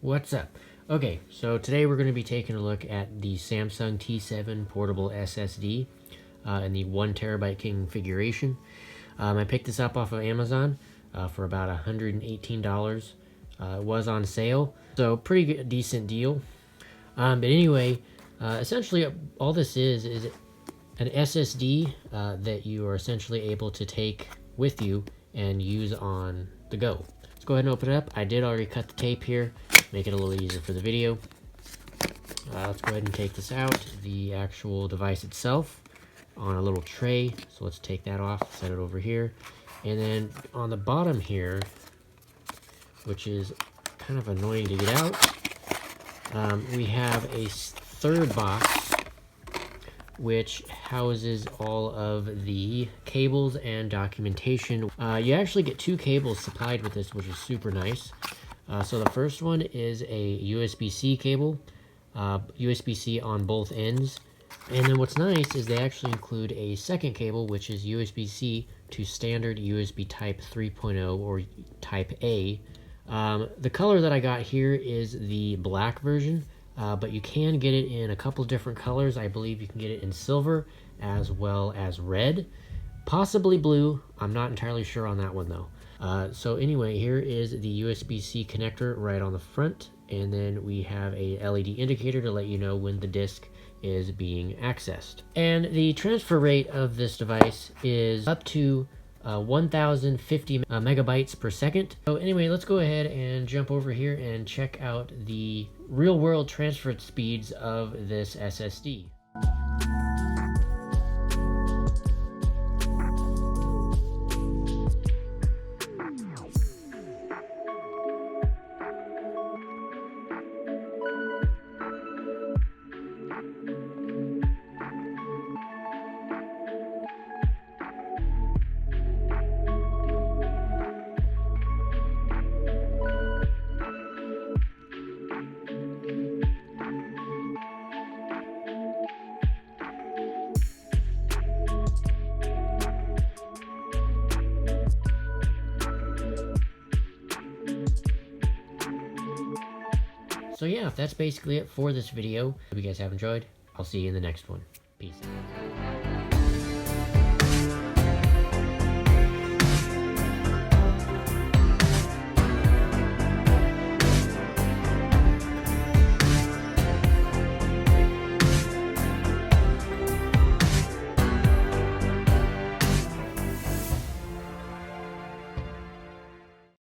What's up? Okay, so today we're going to be taking a look at the Samsung T7 portable SSD in the 1TB configuration. I picked this up off of Amazon for about $118. It was on sale, so pretty good, decent deal. But anyway, essentially all this is an SSD that you are essentially able to take with you and use on the go. Let's go ahead and open it up. I did already cut the tape here, make it a little easier for the video. Let's go ahead and take this out, the actual device itself on a little tray. So let's take that off, set it over here. And then on the bottom here, which is kind of annoying to get out, we have a third box which houses all of the cables and documentation. You actually get two cables supplied with this, which is super nice. So the first one is a USB-C cable, USB-C on both ends. And then what's nice is they actually include a second cable, which is USB-C to standard USB type 3.0 or type A. The color that I got here is the black version. But you can get it in a couple different colors. I believe you can get it in silver as well as red, possibly blue. I'm not entirely sure on that one though. So anyway, here is the USB-C connector right on the front, and then we have a LED indicator to let you know when the disk is being accessed. And the transfer rate of this device is up to 1050 megabytes per second. So anyway, let's go ahead and jump over here and check out the real world transfer speeds of this SSD. So yeah, that's basically it for this video. Hope you guys have enjoyed. I'll see you in the next one. Peace.